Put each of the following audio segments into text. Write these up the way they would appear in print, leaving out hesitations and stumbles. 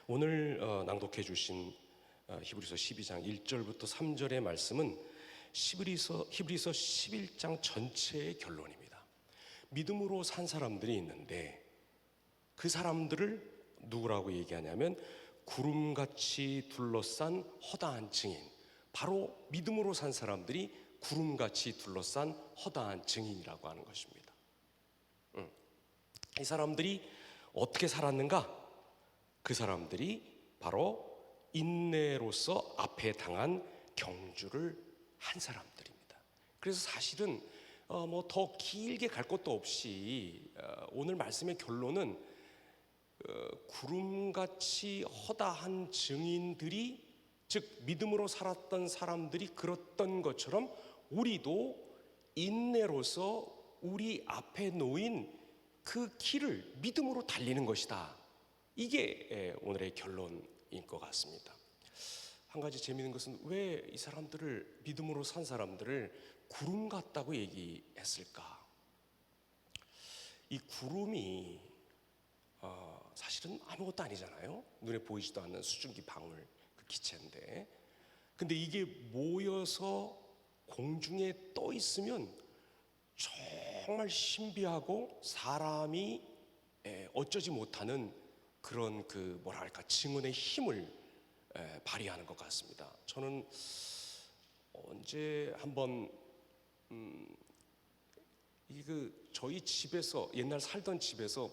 오늘 낭독해 주신 히브리서 12장 1절부터 3절의 말씀은 히브리서 11장 전체의 결론입니다. 믿음으로 산 사람들이 있는데 그 사람들을 누구라고 얘기하냐면 구름같이 둘러싼 허다한 증인, 바로 믿음으로 산 사람들이 구름같이 둘러싼 허다한 증인이라고 하는 것입니다. 이 사람들이 어떻게 살았는가? 그 사람들이 바로 인내로서 앞에 당한 경주를 한 사람들입니다. 그래서 사실은 더 길게 갈 것도 없이 오늘 말씀의 결론은 구름같이 허다한 증인들이, 즉 믿음으로 살았던 사람들이 그랬던 것처럼 우리도 인내로서 우리 앞에 놓인 그 길을 믿음으로 달리는 것이다. 이게 오늘의 결론인 것 같습니다. 한 가지 재미있는 것은 왜 이 사람들을, 믿음으로 산 사람들을 구름 같다고 얘기했을까? 이 구름이 사실은 아무것도 아니잖아요. 눈에 보이지도 않는 수증기 방울, 그 기체인데, 근데 이게 모여서 공중에 떠 있으면 정말 신비하고 사람이 어쩌지 못하는 그런 증언의 힘을 발휘하는 것 같습니다. 저는 언제 한번 저희 집에서, 옛날 살던 집에서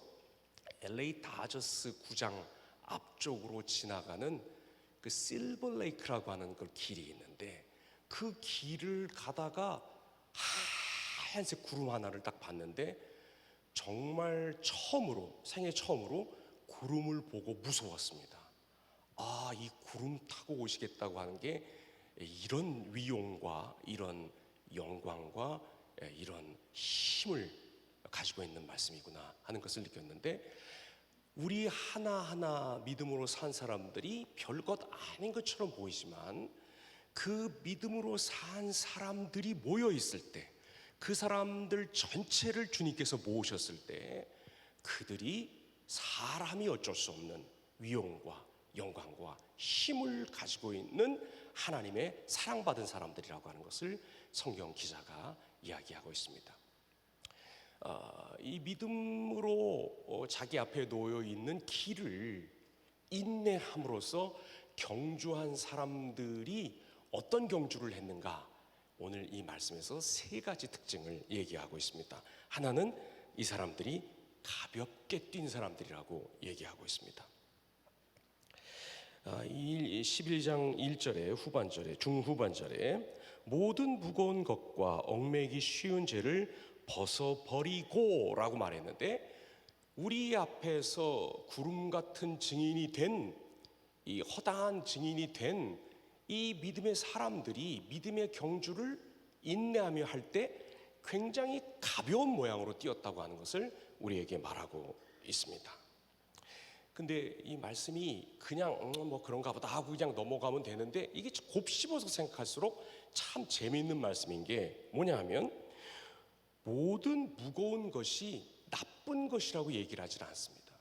LA 다저스 구장 앞쪽으로 지나가는 그 실버 레이크라고 하는 그 길이 있는데, 그 길을 가다가 하얀색 구름 하나를 딱 봤는데 정말 생애 처음으로 구름을 보고 무서웠습니다. 이 구름 타고 오시겠다고 하는 게 이런 위용과 이런 영광과 이런 힘을 가지고 있는 말씀이구나 하는 것을 느꼈는데, 우리 하나하나 믿음으로 산 사람들이 별것 아닌 것처럼 보이지만 그 믿음으로 산 사람들이 모여 있을 때, 그 사람들 전체를 주님께서 모으셨을 때 그들이 사람이 어쩔 수 없는 위용과 영광과 힘을 가지고 있는 하나님의 사랑받은 사람들이라고 하는 것을 성경 기자가 이야기하고 있습니다. 이 믿음으로 자기 앞에 놓여 있는 길을 인내함으로써 경주한 사람들이 어떤 경주를 했는가? 오늘 이 말씀에서 세 가지 특징을 얘기하고 있습니다. 하나는 이 사람들이 가볍게 뛴 사람들이라고 얘기하고 있습니다. 11장 1절의 후반절에, 중후반절에 모든 무거운 것과 얽매기 쉬운 죄를 벗어버리고 라고 말했는데, 우리 앞에서 구름 같은 증인이 된, 이 허다한 증인이 된 이 믿음의 사람들이 믿음의 경주를 인내하며 할 때 굉장히 가벼운 모양으로 뛰었다고 하는 것을 우리에게 말하고 있습니다. 근데 이 말씀이 그냥 그런가 보다 하고 그냥 넘어가면 되는데, 이게 곱씹어서 생각할수록 참 재미있는 말씀인 게 뭐냐 하면, 모든 무거운 것이 나쁜 것이라고 얘기를 하지 않습니다.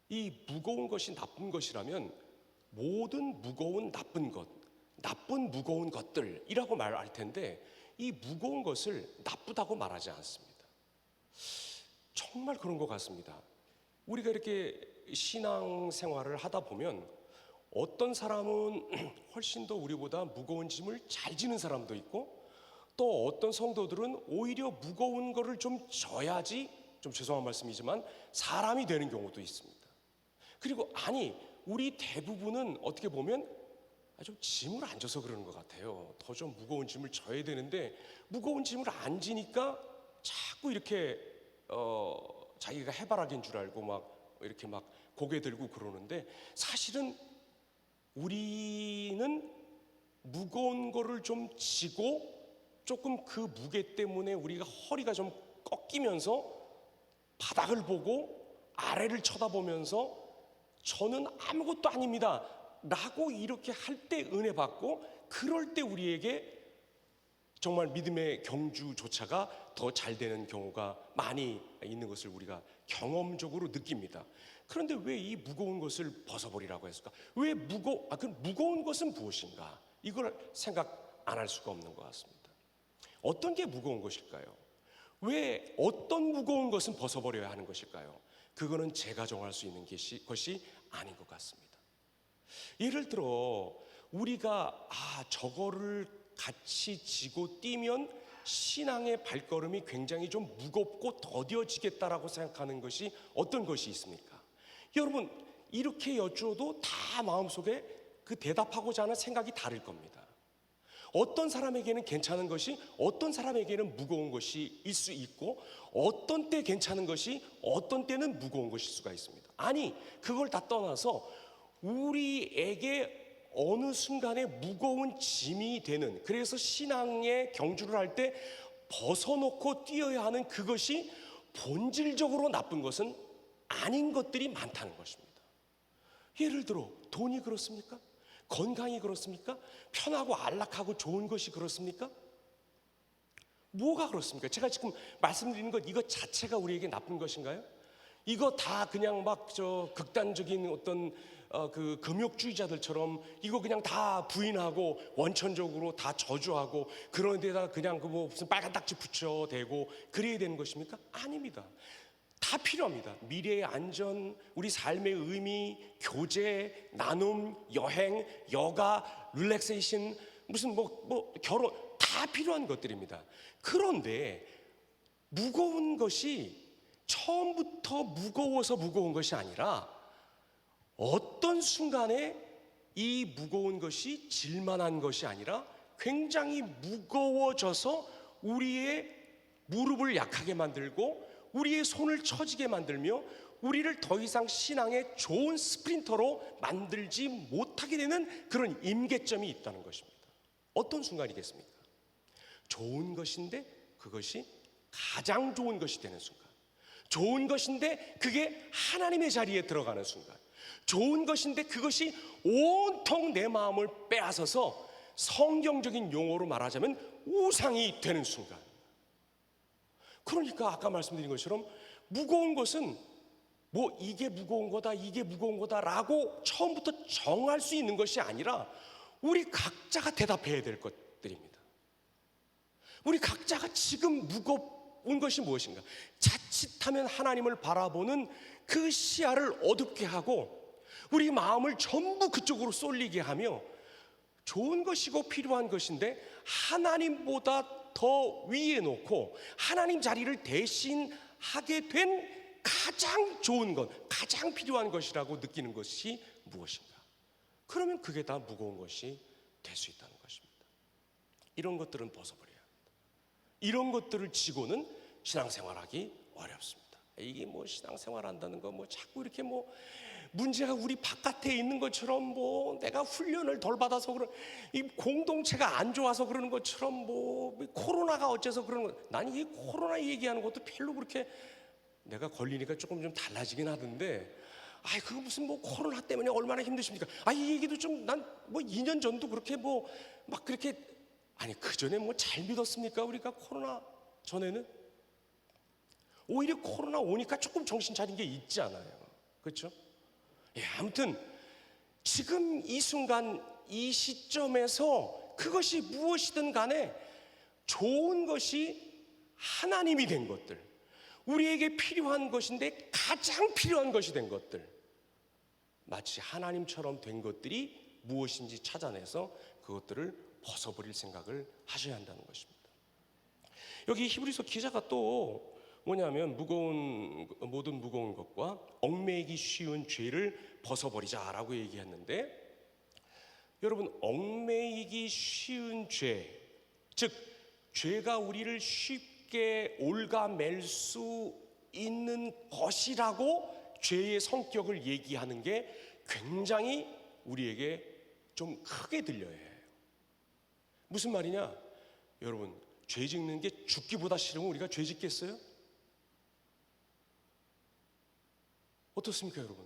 이 무거운 것이 나쁜 것이라면 모든 무거운 나쁜 것, 나쁜 무거운 것들이라고 말할 텐데, 이 무거운 것을 나쁘다고 말하지 않습니다. 정말 그런 것 같습니다. 우리가 이렇게 신앙생활을 하다 보면 어떤 사람은 훨씬 더 우리보다 무거운 짐을 잘 지는 사람도 있고, 또 어떤 성도들은 오히려 무거운 거를 좀 져야지, 좀 죄송한 말씀이지만 사람이 되는 경우도 있습니다. 그리고 우리 대부분은 어떻게 보면 좀 짐을 안 져서 그러는 것 같아요. 더 좀 무거운 짐을 져야 되는데 무거운 짐을 안 지니까 자꾸 이렇게 자기가 해바라기인 줄 알고 이렇게 고개 들고 그러는데, 사실은 우리는 무거운 거를 좀 지고 조금 그 무게 때문에 우리가 허리가 좀 꺾이면서 바닥을 보고 아래를 쳐다보면서 저는 아무것도 아닙니다 라고 이렇게 할 때 은혜 받고, 그럴 때 우리에게 정말 믿음의 경주조차가 더 잘 되는 경우가 많이 있는 것을 우리가 경험적으로 느낍니다. 그런데 왜 이 무거운 것을 벗어버리라고 했을까? 왜 그 무거운 것은 무엇인가? 이걸 생각 안 할 수가 없는 것 같습니다. 어떤 게 무거운 것일까요? 왜 어떤 무거운 것은 벗어버려야 하는 것일까요? 그거는 제가 정할 수 있는 것이 아닌 것 같습니다. 예를 들어 우리가 저거를 같이 지고 뛰면 신앙의 발걸음이 굉장히 좀 무겁고 더뎌지겠다라고 생각하는 것이 어떤 것이 있습니까? 여러분, 이렇게 여쭈어도 다 마음속에 그 대답하고자 하는 생각이 다를 겁니다. 어떤 사람에게는 괜찮은 것이 어떤 사람에게는 무거운 것이일 수 있고, 어떤 때 괜찮은 것이 어떤 때는 무거운 것일 수가 있습니다. 아니, 그걸 다 떠나서 우리에게 어느 순간에 무거운 짐이 되는, 그래서 신앙의 경주를 할 때 벗어놓고 뛰어야 하는 그것이 본질적으로 나쁜 것은 아닌 것들이 많다는 것입니다. 예를 들어 돈이 그렇습니까? 건강이 그렇습니까? 편하고 안락하고 좋은 것이 그렇습니까? 뭐가 그렇습니까? 제가 지금 말씀드리는 것 이것 자체가 우리에게 나쁜 것인가요? 이거 다 그냥 막 극단적인 어떤 그 금욕주의자들처럼 이거 그냥 다 부인하고 원천적으로 다 저주하고 그런 데다가 그냥 그 뭐 무슨 빨간 딱지 붙여대고 그래야 되는 것입니까? 아닙니다. 다 필요합니다. 미래의 안전, 우리 삶의 의미, 교제, 나눔, 여행, 여가, 릴렉세이션, 무슨 결혼, 다 필요한 것들입니다. 그런데 무거운 것이 처음부터 무거워서 무거운 것이 아니라 어떤 순간에 이 무거운 것이 질만한 것이 아니라 굉장히 무거워져서 우리의 무릎을 약하게 만들고 우리의 손을 처지게 만들며 우리를 더 이상 신앙의 좋은 스프린터로 만들지 못하게 되는 그런 임계점이 있다는 것입니다. 어떤 순간이겠습니까? 좋은 것인데 그것이 가장 좋은 것이 되는 순간, 좋은 것인데 그게 하나님의 자리에 들어가는 순간, 좋은 것인데 그것이 온통 내 마음을 빼앗아서 성경적인 용어로 말하자면 우상이 되는 순간. 그러니까 아까 말씀드린 것처럼 무거운 것은 뭐 이게 무거운 거다 이게 무거운 거다라고 처음부터 정할 수 있는 것이 아니라 우리 각자가 대답해야 될 것들입니다. 우리 각자가 지금 무거운 것이 무엇인가? 자칫하면 하나님을 바라보는 그 시야를 어둡게 하고 우리 마음을 전부 그쪽으로 쏠리게 하며 좋은 것이고 필요한 것인데 하나님보다 더 위에 놓고 하나님 자리를 대신하게 된 가장 좋은 것, 가장 필요한 것이라고 느끼는 것이 무엇인가? 그러면 그게 다 무거운 것이 될 수 있다는 것입니다. 이런 것들은 벗어버려야 합니다. 이런 것들을 지고는 신앙생활하기 어렵습니다. 이게 뭐 신앙생활 한다는 거 자꾸 이렇게 문제가 우리 바깥에 있는 것처럼 내가 훈련을 덜 받아서 이 공동체가 안 좋아서 그러는 것처럼 코로나가 어째서 그러는 거. 난 이 코로나 얘기하는 것도 별로 그렇게 내가 걸리니까 조금 좀 달라지긴 하던데 그거 무슨 코로나 때문에 얼마나 힘드십니까? 이 얘기도 좀 난 2년 전도 그렇게 막 그렇게 그 전에 잘 믿었습니까? 우리가 코로나 전에는 오히려 코로나 오니까 조금 정신 차린 게 있지 않아요? 그렇죠? 아무튼 지금 이 순간 이 시점에서 그것이 무엇이든 간에 좋은 것이 하나님이 된 것들, 우리에게 필요한 것인데 가장 필요한 것이 된 것들, 마치 하나님처럼 된 것들이 무엇인지 찾아내서 그것들을 벗어버릴 생각을 하셔야 한다는 것입니다. 여기 히브리서 기자가 또 뭐냐면 모든 무거운 것과 얽매이기 쉬운 죄를 벗어버리자라고 얘기했는데, 여러분, 얽매이기 쉬운 죄, 즉 죄가 우리를 쉽게 옭아맬 수 있는 것이라고 죄의 성격을 얘기하는 게 굉장히 우리에게 좀 크게 들려야 해요. 무슨 말이냐? 여러분, 죄 짓는 게 죽기보다 싫으면 우리가 죄 짓겠어요? 어떻습니까, 여러분?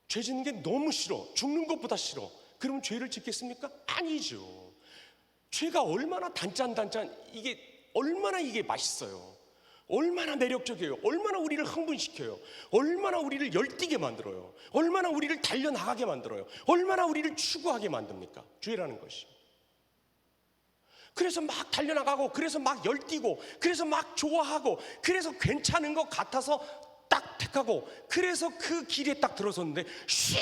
죄 짓는 게 너무 싫어, 죽는 것보다 싫어. 그러면 죄를 짓겠습니까? 아니죠. 죄가 얼마나 단짠 이게 얼마나 이게 맛있어요. 얼마나 매력적이에요. 얼마나 우리를 흥분시켜요. 얼마나 우리를 열띠게 만들어요. 얼마나 우리를 달려나가게 만들어요. 얼마나 우리를 추구하게 만듭니까? 죄라는 것이. 그래서 막 달려나가고, 그래서 막 열띠고, 그래서 막 좋아하고, 그래서 괜찮은 것 같아서 딱 택하고, 그래서 그 길에 딱 들어섰는데 씩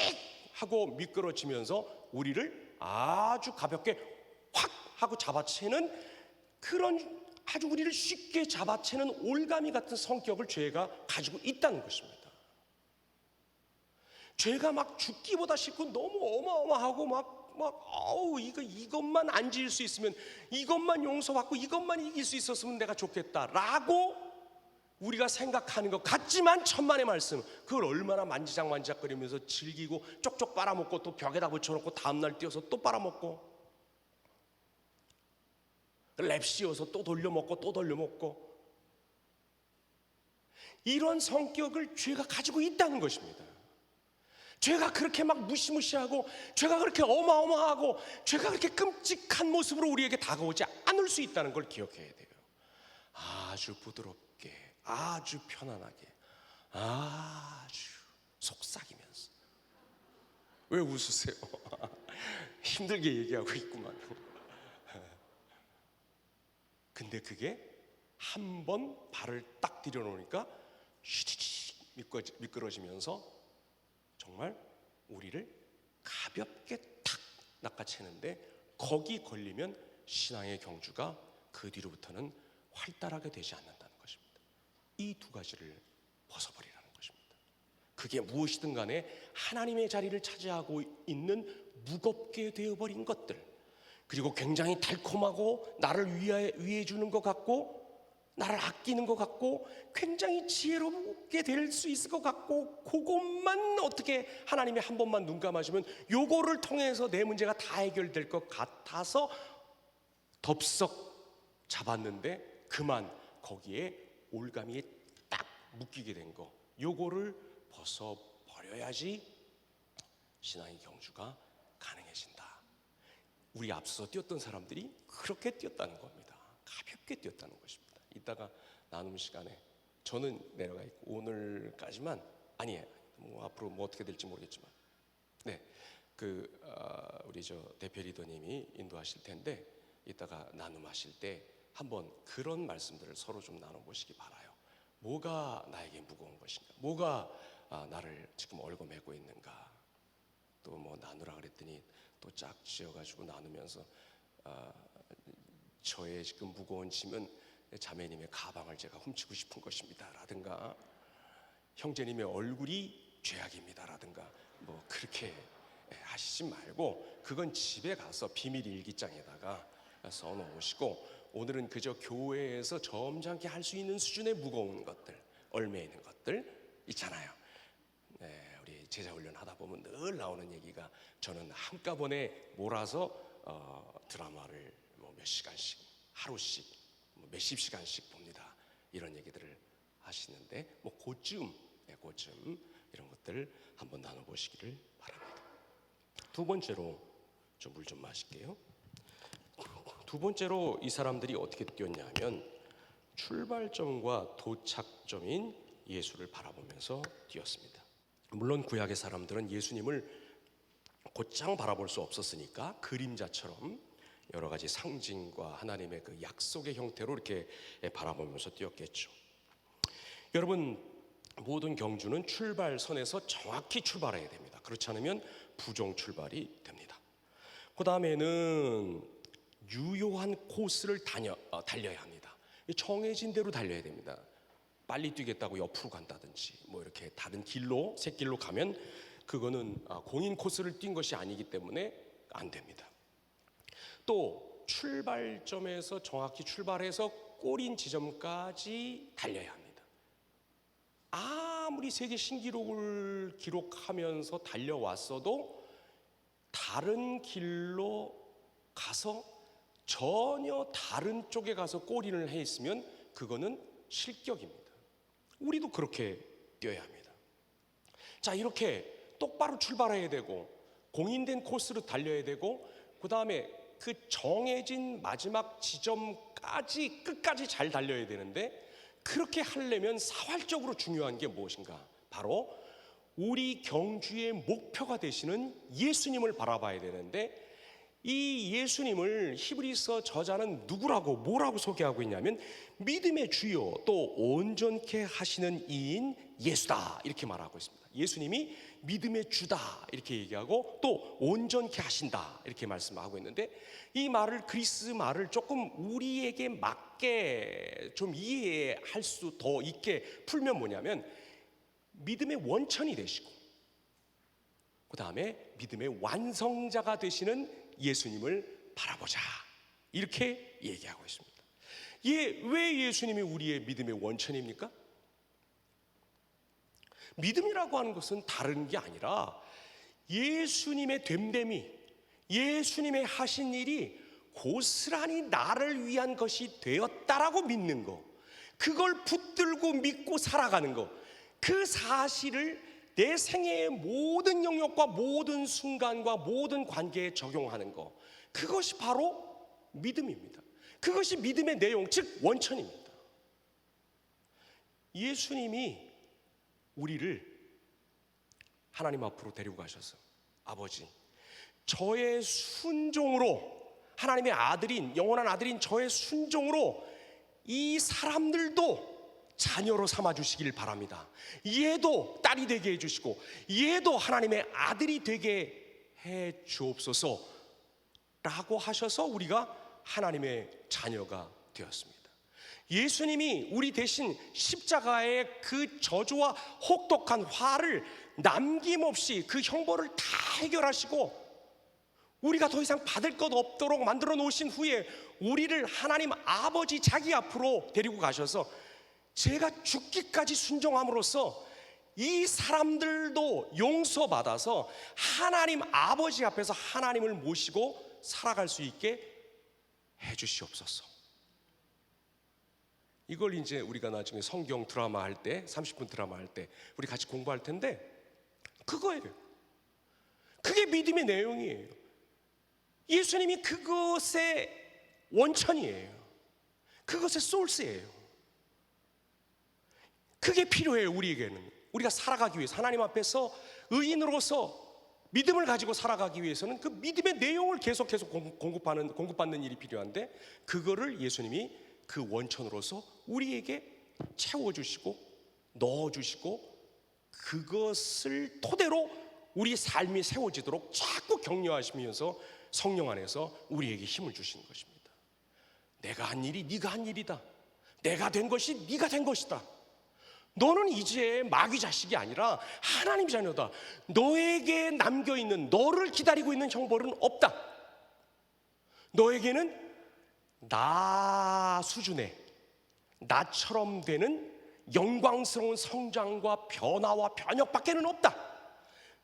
하고 미끄러지면서 우리를 아주 가볍게 확 하고 잡아채는, 그런 아주 우리를 쉽게 잡아채는 올가미 같은 성격을 죄가 가지고 있다는 것입니다. 죄가 막 죽기보다 싫고 너무 어마어마하고 이것만 안 지을 수 있으면, 이것만 용서받고 이것만 이길 수 있었으면 내가 좋겠다라고 우리가 생각하는 것 같지만, 천만의 말씀, 그걸 얼마나 만지작거리면서 즐기고 쪽쪽 빨아먹고 또 벽에다 붙여놓고 다음날 띄어서 또 빨아먹고 랩 씌워서 또 돌려먹고 또 돌려먹고, 이런 성격을 죄가 가지고 있다는 것입니다. 죄가 그렇게 막 무시무시하고, 죄가 그렇게 어마어마하고, 죄가 그렇게 끔찍한 모습으로 우리에게 다가오지 않을 수 있다는 걸 기억해야 돼요. 아주 부드럽게, 아주 편안하게, 아주 속삭이면서. 왜 웃으세요? 힘들게 얘기하고 있구만. 근데 그게 한 번 발을 딱 들여놓으니까 휘지직 미끄러지면서 정말 우리를 가볍게 탁 낚아채는데, 거기 걸리면 신앙의 경주가 그 뒤로부터는 활달하게 되지 않는다는 것입니다. 이 두 가지를 벗어버리라는 것입니다. 그게 무엇이든 간에 하나님의 자리를 차지하고 있는 무겁게 되어버린 것들, 그리고 굉장히 달콤하고 나를 위해 주는 것 같고, 나를 아끼는 것 같고, 굉장히 지혜롭게 될 수 있을 것 같고, 그것만 어떻게 하나님이 한 번만 눈 감아주면 요거를 통해서 내 문제가 다 해결될 것 같아서 덥석 잡았는데, 그만 거기에 올가미에 딱 묶이게 된 거, 요거를 벗어버려야지 신앙의 경주가 가능해진다. 우리 앞서서 뛰었던 사람들이 그렇게 뛰었다는 겁니다. 가볍게 뛰었다는 것입니다. 이따가 나눔 시간에 저는 내려가 있고, 오늘까지만, 아니에요, 앞으로 어떻게 될지 모르겠지만, 우리 대표 리더님이 인도하실 텐데, 이따가 나눔하실 때 한번 그런 말씀들을 서로 좀 나눠보시기 바라요. 뭐가 나에게 무거운 것인가? 뭐가 나를 지금 얽어매고 있는가? 또 나누라 그랬더니 또 짝 지어가지고 나누면서 저의 지금 무거운 짐은 자매님의 가방을 제가 훔치고 싶은 것입니다 라든가, 형제님의 얼굴이 죄악입니다 라든가, 그렇게 하시지 말고, 그건 집에 가서 비밀 일기장에다가 써놓으시고, 오늘은 그저 교회에서 점잖게 할 수 있는 수준의 무거운 것들, 얽매 있는 것들 있잖아요. 우리 제자 훈련 하다 보면 늘 나오는 얘기가, 저는 한꺼번에 몰아서 드라마를 몇 시간씩, 하루씩 몇십 시간씩 봅니다, 이런 얘기들을 하시는데, 그쯤 이런 것들 한번 나눠보시기를 바랍니다. 두 번째로, 좀 물 좀 마실게요. 두 번째로 이 사람들이 어떻게 뛰었냐면, 출발점과 도착점인 예수를 바라보면서 뛰었습니다. 물론 구약의 사람들은 예수님을 곧장 바라볼 수 없었으니까 그림자처럼 여러 가지 상징과 하나님의 그 약속의 형태로 이렇게 바라보면서 뛰었겠죠. 여러분, 모든 경주는 출발선에서 정확히 출발해야 됩니다. 그렇지 않으면 부정 출발이 됩니다. 그 다음에는 유효한 코스를 달려야 합니다. 정해진 대로 달려야 됩니다. 빨리 뛰겠다고 옆으로 간다든지 이렇게 다른 길로, 샛길로 가면 그거는 공인 코스를 뛴 것이 아니기 때문에 안 됩니다. 또 출발점에서 정확히 출발해서 골인 지점까지 달려야 합니다. 아무리 세계 신기록을 기록하면서 달려왔어도 다른 길로 가서 전혀 다른 쪽에 가서 골인을 해 있으면 그거는 실격입니다. 우리도 그렇게 뛰어야 합니다. 자, 이렇게 똑바로 출발해야 되고, 공인된 코스로 달려야 되고, 그 다음에 그 정해진 마지막 지점까지 끝까지 잘 달려야 되는데, 그렇게 하려면 사활적으로 중요한 게 무엇인가? 바로 우리 경주의 목표가 되시는 예수님을 바라봐야 되는데, 이 예수님을 히브리서 저자는 누구라고 뭐라고 소개하고 있냐면 믿음의 주요 또 온전케 하시는 이인 예수다, 이렇게 말하고 있습니다. 예수님이 믿음의 주다 이렇게 얘기하고 또 온전케 하신다 이렇게 말씀하고 있는데, 이 말을, 그리스 말을 조금 우리에게 맞게 좀 이해할 수 더 있게 풀면 뭐냐면, 믿음의 원천이 되시고 그 다음에 믿음의 완성자가 되시는 예수님을 바라보자, 이렇게 얘기하고 있습니다. 왜 예수님이 우리의 믿음의 원천입니까? 믿음이라고 하는 것은 다른 게 아니라 예수님의 됨됨이, 예수님의 하신 일이 고스란히 나를 위한 것이 되었다라고 믿는 거, 그걸 붙들고 믿고 살아가는 거, 그 사실을 내 생애의 모든 영역과 모든 순간과 모든 관계에 적용하는 거, 그것이 바로 믿음입니다. 그것이 믿음의 내용, 즉 원천입니다. 예수님이 우리를 하나님 앞으로 데리고 가셔서, 아버지, 저의 순종으로, 하나님의 아들인, 영원한 아들인 저의 순종으로 이 사람들도 자녀로 삼아주시길 바랍니다. 얘도 딸이 되게 해주시고 얘도 하나님의 아들이 되게 해 주옵소서 라고 하셔서 우리가 하나님의 자녀가 되었습니다. 예수님이 우리 대신 십자가의 그 저주와 혹독한 화를 남김없이 그 형벌을 다 해결하시고 우리가 더 이상 받을 것 없도록 만들어 놓으신 후에 우리를 하나님 아버지 자기 앞으로 데리고 가셔서 제가 죽기까지 순종함으로써 이 사람들도 용서받아서 하나님 아버지 앞에서 하나님을 모시고 살아갈 수 있게 해주시옵소서. 이걸 이제 우리가 나중에 성경 드라마 할 때, 30분 드라마 할 때 우리 같이 공부할 텐데, 그거예요. 그게 믿음의 내용이에요. 예수님이 그것의 원천이에요. 그것의 소스예요. 그게 필요해요. 우리에게는, 우리가 살아가기 위해서, 하나님 앞에서 의인으로서 믿음을 가지고 살아가기 위해서는 그 믿음의 내용을 계속해서 공급받는 일이 필요한데, 그거를 예수님이 그 원천으로서 우리에게 채워주시고 넣어주시고 그것을 토대로 우리 삶이 세워지도록 자꾸 격려하시면서 성령 안에서 우리에게 힘을 주시는 것입니다. 내가 한 일이 네가 한 일이다. 내가 된 것이 네가 된 것이다. 너는 이제 마귀 자식이 아니라 하나님 자녀다. 너에게 남겨있는, 너를 기다리고 있는 형벌은 없다. 너에게는 나 수준의, 나처럼 되는 영광스러운 성장과 변화와 변혁밖에는 없다.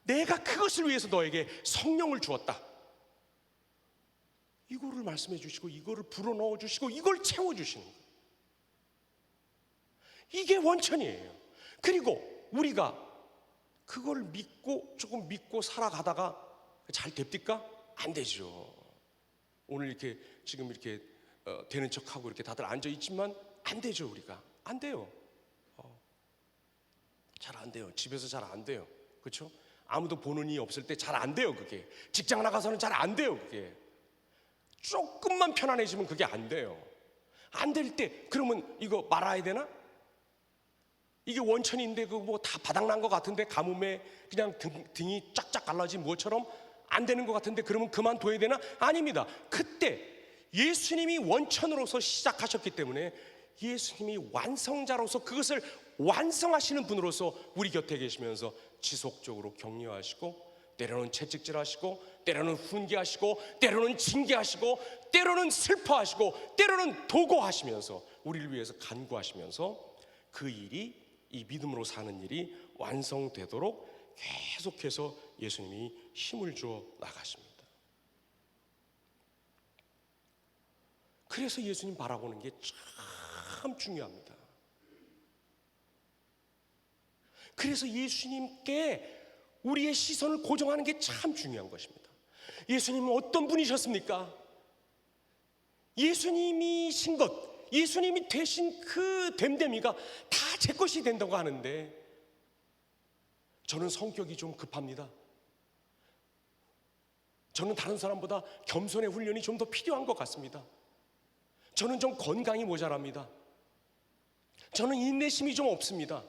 내가 그것을 위해서 너에게 성령을 주었다. 이거를 말씀해 주시고 이거를 불어넣어 주시고 이걸 채워 주시는 거예요. 이게 원천이에요. 그리고 우리가 그걸 믿고 조금 믿고 살아가다가 잘 됩니까? 안 되죠. 오늘 이렇게 지금 이렇게 되는 척하고 이렇게 다들 앉아 있지만 안 되죠. 우리가 안 돼요. 잘 안 돼요. 집에서 잘 안 돼요. 그렇죠? 아무도 보는 이 없을 때 잘 안 돼요. 그게 직장 나가서는 잘 안 돼요. 그게 조금만 편안해지면 그게 안 돼요. 안 될 때 그러면 이거 말아야 되나? 이게 원천인데 그 뭐 다 바닥난 것 같은데, 가뭄에 그냥 등이 쫙쫙 갈라진 무엇처럼 안 되는 것 같은데 그러면 그만둬야 되나? 아닙니다. 그때 예수님이 원천으로서 시작하셨기 때문에 예수님이 완성자로서 그것을 완성하시는 분으로서 우리 곁에 계시면서 지속적으로 격려하시고 때로는 채찍질하시고 때로는 훈계하시고 때로는 징계하시고 때로는 슬퍼하시고 때로는 도고하시면서 우리를 위해서 간구하시면서 그 일이, 이 믿음으로 사는 일이 완성되도록 계속해서 예수님이 힘을 주어 나가십니다. 그래서 예수님 바라보는 게 참 중요합니다. 그래서 예수님께 우리의 시선을 고정하는 게 참 중요한 것입니다. 예수님은 어떤 분이셨습니까? 예수님이신 것, 예수님이 되신 그 됨됨이가 다 제 것이 된다고 하는데, 저는 성격이 좀 급합니다. 저는 다른 사람보다 겸손의 훈련이 좀 더 필요한 것 같습니다. 저는 좀 건강이 모자랍니다. 저는 인내심이 좀 없습니다.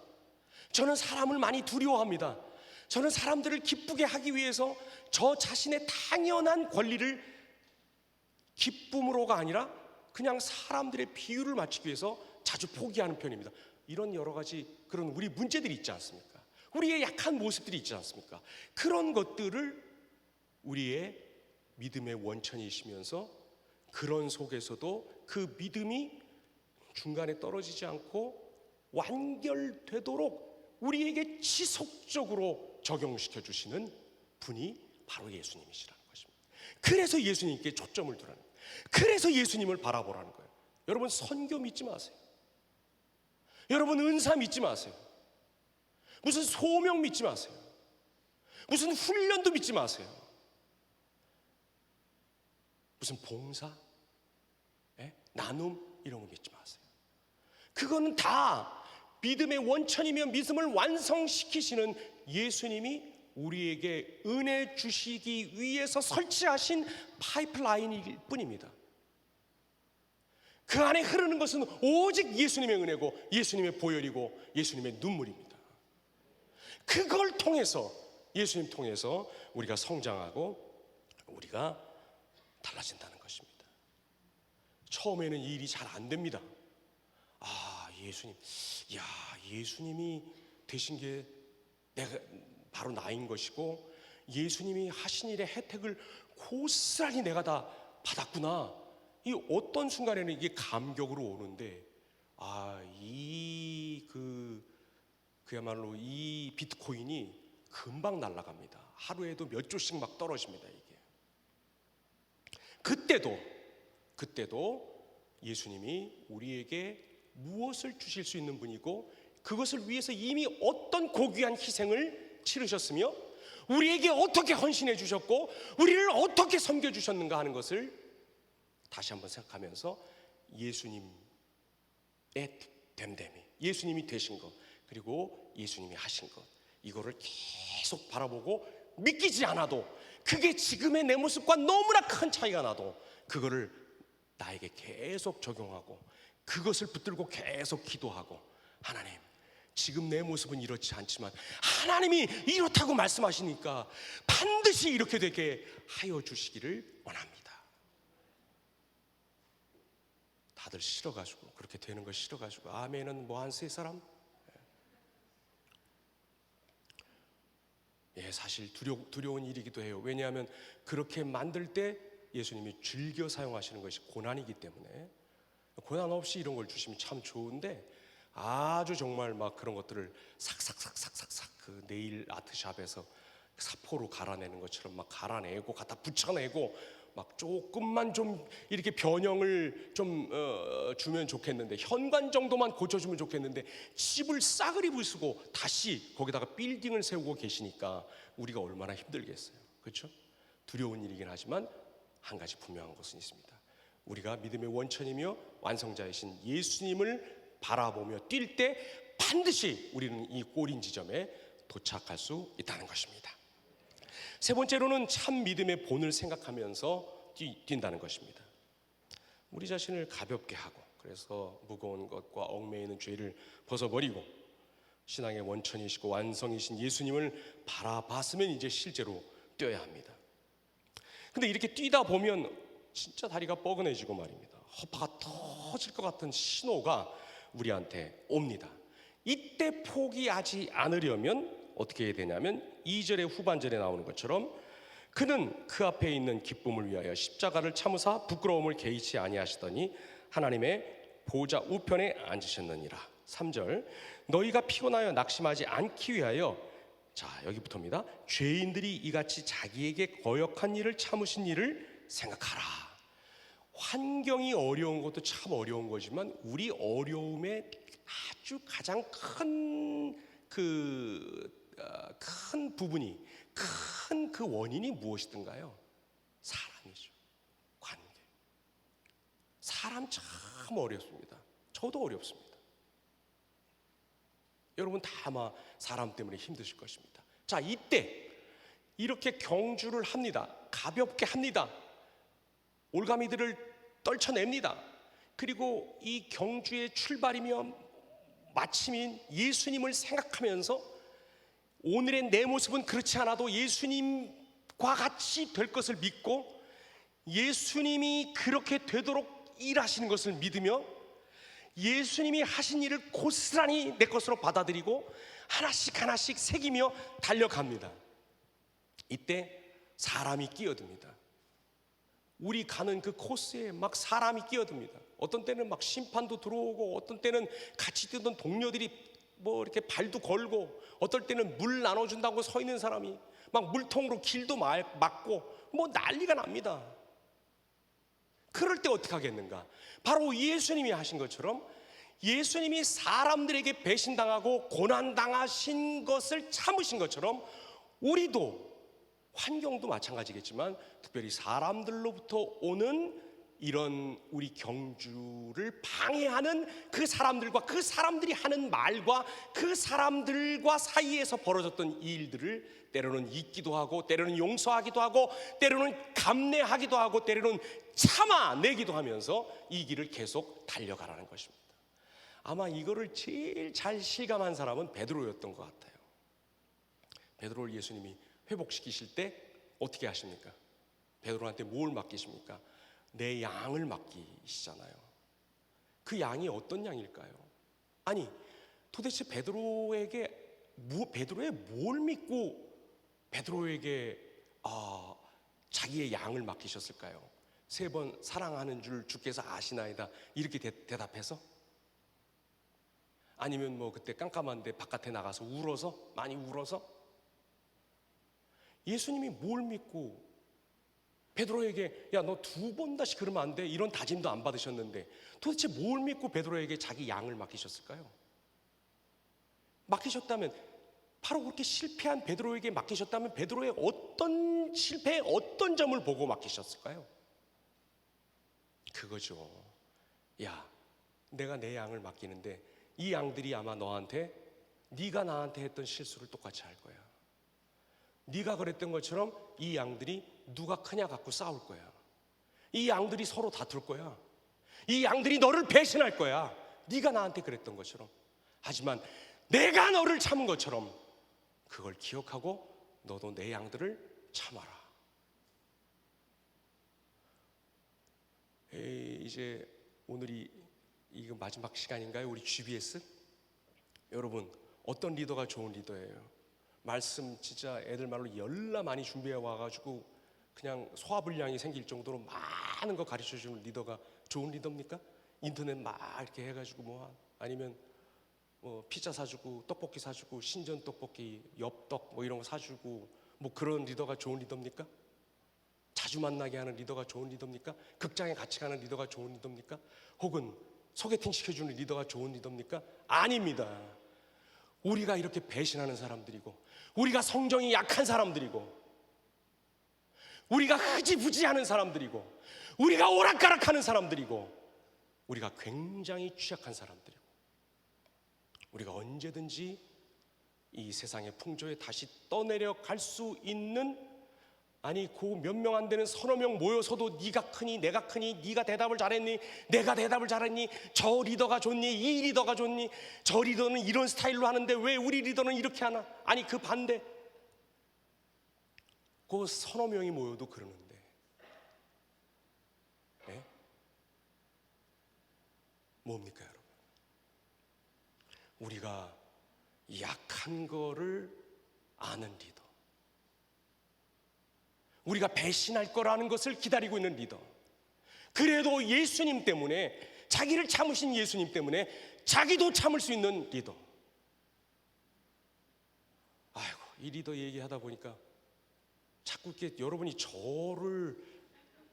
저는 사람을 많이 두려워합니다. 저는 사람들을 기쁘게 하기 위해서 저 자신의 당연한 권리를 기쁨으로가 아니라 그냥 사람들의 비율을 맞추기 위해서 자주 포기하는 편입니다. 이런 여러 가지 그런 우리 문제들이 있지 않습니까? 우리의 약한 모습들이 있지 않습니까? 그런 것들을 우리의 믿음의 원천이시면서 그런 속에서도 그 믿음이 중간에 떨어지지 않고 완결되도록 우리에게 지속적으로 적용시켜 주시는 분이 바로 예수님이시라는 것입니다. 그래서 예수님께 초점을 두라는 거예요. 그래서 예수님을 바라보라는 거예요. 여러분, 선교 믿지 마세요. 여러분, 은사 믿지 마세요. 무슨 소명 믿지 마세요. 무슨 훈련도 믿지 마세요. 무슨 봉사, 나눔 이런 거 믿지 마세요. 그거는 다 믿음의 원천이며 믿음을 완성시키시는 예수님이 우리에게 은혜 주시기 위해서 설치하신 파이프라인일 뿐입니다. 그 안에 흐르는 것은 오직 예수님의 은혜고 예수님의 보혈이고 예수님의 눈물입니다. 그걸 통해서, 예수님 통해서 우리가 성장하고 우리가 달라진다는 것입니다. 처음에는 이 일이 잘 안 됩니다. 예수님이 되신 게 내가 바로 나인 것이고 예수님이 하신 일의 혜택을 고스란히 내가 다 받았구나. 이 어떤 순간에는 이게 감격으로 오는데, 그야말로 이 비트코인이 금방 날아갑니다. 하루에도 몇 조씩 막 떨어집니다. 이게 그때도 예수님이 우리에게 무엇을 주실 수 있는 분이고 그것을 위해서 이미 어떤 고귀한 희생을 치르셨으며 우리에게 어떻게 헌신해 주셨고 우리를 어떻게 섬겨 주셨는가 하는 것을 다시 한번 생각하면서 예수님의 됨됨이, 예수님이 되신 것, 그리고 예수님이 하신 것, 이거를 계속 바라보고 믿기지 않아도, 그게 지금의 내 모습과 너무나 큰 차이가 나도 그거를 나에게 계속 적용하고 그것을 붙들고 계속 기도하고, 하나님, 지금 내 모습은 이렇지 않지만 하나님이 이렇다고 말씀하시니까 반드시 이렇게 되게 하여 주시기를 원합니다. 다들 싫어가지고, 그렇게 되는 거 싫어가지고 아멘은 뭐 한 세 사람? 사실 두려운 일이기도 해요. 왜냐하면 그렇게 만들 때 예수님이 즐겨 사용하시는 것이 고난이기 때문에, 고난 없이 이런 걸 주시면 참 좋은데 아주 정말 막 그런 것들을 삭삭삭삭삭삭 그 네일 아트샵에서 사포로 갈아내는 것처럼 막 갈아내고 갖다 붙여내고 막 조금만 좀 이렇게 변형을 좀 주면 좋겠는데, 현관 정도만 고쳐주면 좋겠는데 집을 싸그리 부수고 다시 거기다가 빌딩을 세우고 계시니까 우리가 얼마나 힘들겠어요. 그렇죠? 두려운 일이긴 하지만 한 가지 분명한 것은 있습니다. 우리가 믿음의 원천이며 완성자이신 예수님을 바라보며 뛸 때 반드시 우리는 이 꼬린 지점에 도착할 수 있다는 것입니다. 세 번째로는 참 믿음의 본을 생각하면서 뛴다는 것입니다. 우리 자신을 가볍게 하고, 그래서 무거운 것과 얽매이는 죄를 벗어버리고 신앙의 원천이시고 완성이신 예수님을 바라봤으면 이제 실제로 뛰어야 합니다. 근데 이렇게 뛰다 보면 진짜 다리가 뻐근해지고 말입니다. 허파가 터질 것 같은 신호가 우리한테 옵니다. 이때 포기하지 않으려면 어떻게 해야 되냐면 2절의 후반절에 나오는 것처럼 그는 그 앞에 있는 기쁨을 위하여 십자가를 참으사 부끄러움을 개의치 아니하시더니 하나님의 보좌 우편에 앉으셨느니라. 3절, 너희가 피곤하여 낙심하지 않기 위하여, 자 여기부터입니다. 죄인들이 이같이 자기에게 거역한 일을 참으신 일을 생각하라. 환경이 어려운 것도 참 어려운 거지만 우리 어려움의 아주 가장 큰 부분이, 큰 그 원인이 무엇이든가요? 사람이죠. 관계. 사람 참 참 어렵습니다. 저도 어렵습니다. 여러분 다 아마 사람 때문에 힘드실 것입니다. 자, 이때 이렇게 경주를 합니다. 가볍게 합니다. 올가미들을 떨쳐냅니다. 그리고 이 경주의 출발이며 마침인 예수님을 생각하면서 오늘의 내 모습은 그렇지 않아도 예수님과 같이 될 것을 믿고 예수님이 그렇게 되도록 일하시는 것을 믿으며 예수님이 하신 일을 고스란히 내 것으로 받아들이고 하나씩 하나씩 새기며 달려갑니다. 이때 사람이 끼어듭니다. 우리 가는 그 코스에 막 사람이 끼어듭니다. 어떤 때는 막 심판도 들어오고, 어떤 때는 같이 뛰던 동료들이 뭐 이렇게 발도 걸고, 어떨 때는 물 나눠준다고 서 있는 사람이 막 물통으로 길도 막고 뭐 난리가 납니다. 그럴 때 어떻게 하겠는가? 바로 예수님이 하신 것처럼 예수님이 사람들에게 배신당하고 고난당하신 것을 참으신 것처럼 우리도, 환경도 마찬가지겠지만 특별히 사람들로부터 오는 이런 우리 경주를 방해하는 그 사람들과 그 사람들이 하는 말과 그 사람들과 사이에서 벌어졌던 일들을 때로는 잊기도 하고, 때로는 용서하기도 하고, 때로는 감내하기도 하고, 때로는 참아내기도 하면서 이 길을 계속 달려가라는 것입니다. 아마 이거를 제일 잘 실감한 사람은 베드로였던 것 같아요. 베드로를 예수님이 회복시키실 때 어떻게 하십니까? 베드로한테 뭘 맡기십니까? 내 양을 맡기시잖아요. 그 양이 어떤 양일까요? 아니, 도대체 베드로에게 베드로에 뭘 믿고 베드로에게 자기의 양을 맡기셨을까요? 3번 사랑하는 줄 주께서 아시나이다 이렇게 대답해서? 아니면 뭐 그때 깜깜한데 바깥에 나가서 울어서? 많이 울어서? 예수님이 뭘 믿고 베드로에게 야, 너 2번 다시 그러면 안 돼 이런 다짐도 안 받으셨는데 도대체 뭘 믿고 베드로에게 자기 양을 맡기셨을까요? 맡기셨다면, 바로 그렇게 실패한 베드로에게 맡기셨다면 베드로의 어떤 실패의 어떤 점을 보고 맡기셨을까요? 그거죠. 야, 내가 내 양을 맡기는데 이 양들이 아마 너한테, 네가 나한테 했던 실수를 똑같이 할 거야. 네가 그랬던 것처럼 이 양들이 누가 크냐 갖고 싸울 거야. 이 양들이 서로 다툴 거야. 이 양들이 너를 배신할 거야. 네가 나한테 그랬던 것처럼. 하지만 내가 너를 참은 것처럼 그걸 기억하고 너도 내 양들을 참아라. 이제 오늘이 이거 마지막 시간인가요? 우리 GBS? 여러분, 어떤 리더가 좋은 리더예요? 말씀 진짜 애들 말로 열나 많이 준비해 와가지고 그냥 소화불량이 생길 정도로 많은 거 가르쳐주는 리더가 좋은 리더입니까? 인터넷 막 이렇게 해가지고 뭐, 아니면 뭐 피자 사주고 떡볶이 사주고 신전 떡볶이, 엽떡 뭐 이런 거 사주고 뭐 그런 리더가 좋은 리더입니까? 자주 만나게 하는 리더가 좋은 리더입니까? 극장에 같이 가는 리더가 좋은 리더입니까? 혹은 소개팅 시켜주는 리더가 좋은 리더입니까? 아닙니다. 우리가 이렇게 배신하는 사람들이고, 우리가 성정이 약한 사람들이고, 우리가 흐지부지하는 사람들이고, 우리가 오락가락하는 사람들이고, 우리가 굉장히 취약한 사람들이고, 우리가 언제든지 이 세상의 풍조에 다시 떠내려 갈 수 있는, 아니 그 몇 명 안 되는 서너 명 모여서도 네가 크니 내가 크니, 네가 대답을 잘했니 내가 대답을 잘했니, 저 리더가 좋니 이 리더가 좋니, 저 리더는 이런 스타일로 하는데 왜 우리 리더는 이렇게 하나, 아니 그 반대, 그 서너 명이 모여도 그러는데, 네? 뭡니까 여러분? 우리가 약한 거를 아는 리더, 우리가 배신할 거라는 것을 기다리고 있는 리더, 그래도 예수님 때문에, 자기를 참으신 예수님 때문에 자기도 참을 수 있는 리더. 아이고, 이 리더 얘기하다 보니까 자꾸 이렇게 여러분이 저를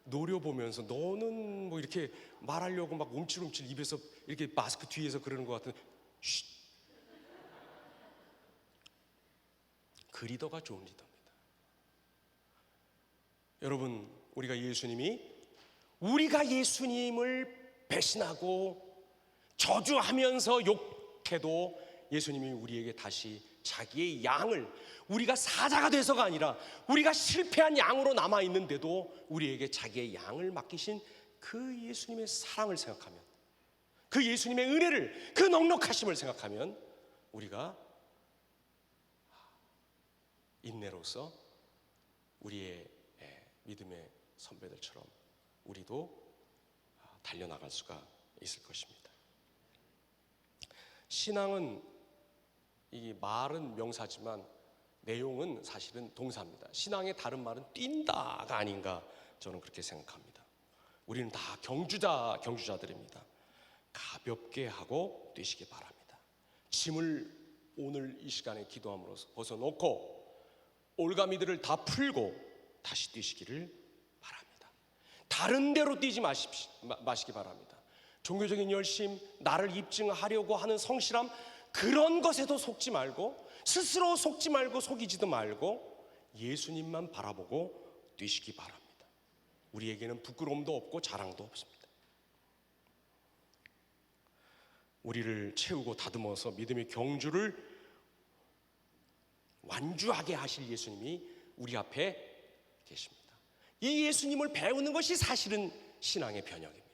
노려보면서 너는 뭐 이렇게 말하려고 막 움찔움찔 입에서 이렇게 마스크 뒤에서 그러는 것 같은데, 쉿. 그 리더가 좋은 리더입니다. 여러분, 우리가 예수님을 배신하고 저주하면서 욕해도 예수님이 우리에게 다시 자기의 양을, 우리가 사자가 돼서가 아니라 우리가 실패한 양으로 남아있는데도 우리에게 자기의 양을 맡기신 그 예수님의 사랑을 생각하면, 그 예수님의 은혜를, 그 넉넉하심을 생각하면 우리가 인내로서 우리의 믿음의 선배들처럼 우리도 달려나갈 수가 있을 것입니다. 신앙은 이 말은 명사지만 내용은 사실은 동사입니다. 신앙의 다른 말은 뛴다가 아닌가 저는 그렇게 생각합니다. 우리는 다 경주자들입니다. 가볍게 하고 뛰시기 바랍니다. 짐을 오늘 이 시간에 기도함으로써 벗어놓고 올가미들을 다 풀고 다시 뛰시기를 바랍니다. 다른 데로 뛰지 마시기 바랍니다. 종교적인 열심, 나를 입증하려고 하는 성실함, 그런 것에도 속지 말고, 스스로 속지 말고 속이지도 말고 예수님만 바라보고 뛰시기 바랍니다. 우리에게는 부끄러움도 없고 자랑도 없습니다. 우리를 채우고 다듬어서 믿음의 경주를 완주하게 하실 예수님이 우리 앞에 계십니다. 이 예수님을 배우는 것이 사실은 신앙의 변혁입니다.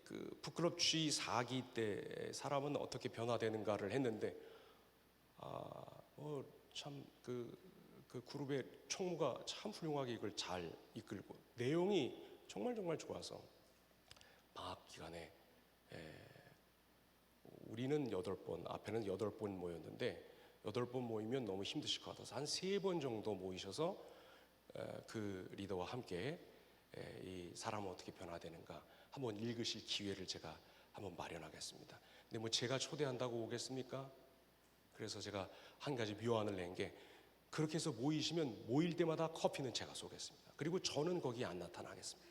그 부끄럽주의 사기 때 사람은 어떻게 변화되는가를 했는데 참 그 그룹의 총무가 참 훌륭하게 이걸 잘 이끌고 내용이 정말 좋아서 방학 기간에 우리는 8번, 앞에는 8번 모였는데 8번 모이면 너무 힘드실 것 같아서 한 3번 정도 모이셔서 그 리더와 함께 이 사람은 어떻게 변화되는가 한번 읽으실 기회를 제가 한번 마련하겠습니다. 근데 뭐 제가 초대한다고 오겠습니까? 그래서 제가 한 가지 묘안을 낸 게, 그렇게 해서 모이시면 모일 때마다 커피는 제가 쏘겠습니다. 그리고 저는 거기에 안 나타나겠습니다.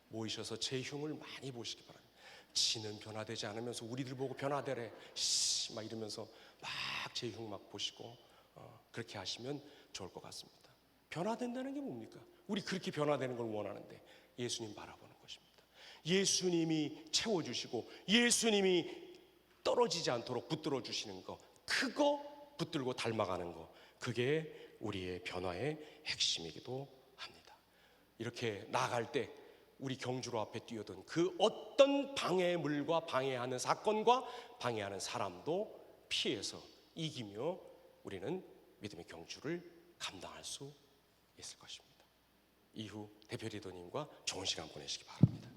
모이셔서 제 흉을 많이 보시기 바랍니다. 지는 변화되지 않으면서 우리들 보고 변화되래 막 이러면서 막 제 흉 막 보시고 그렇게 하시면 좋을 것 같습니다. 변화된다는 게 뭡니까? 우리 그렇게 변화되는 걸 원하는데 예수님 바라보는 것입니다. 예수님이 채워주시고 예수님이 떨어지지 않도록 붙들어 주시는 거, 그거 붙들고 닮아가는 거, 그게 우리의 변화의 핵심이기도 합니다. 이렇게 나아갈 때 우리 경주로 앞에 뛰어든 그 어떤 방해물과 방해하는 사건과 방해하는 사람도 피해서 이기며 우리는 믿음의 경주를 감당할 수 있을 것입니다. 이후 대표 리더님과 좋은 시간 보내시기 바랍니다.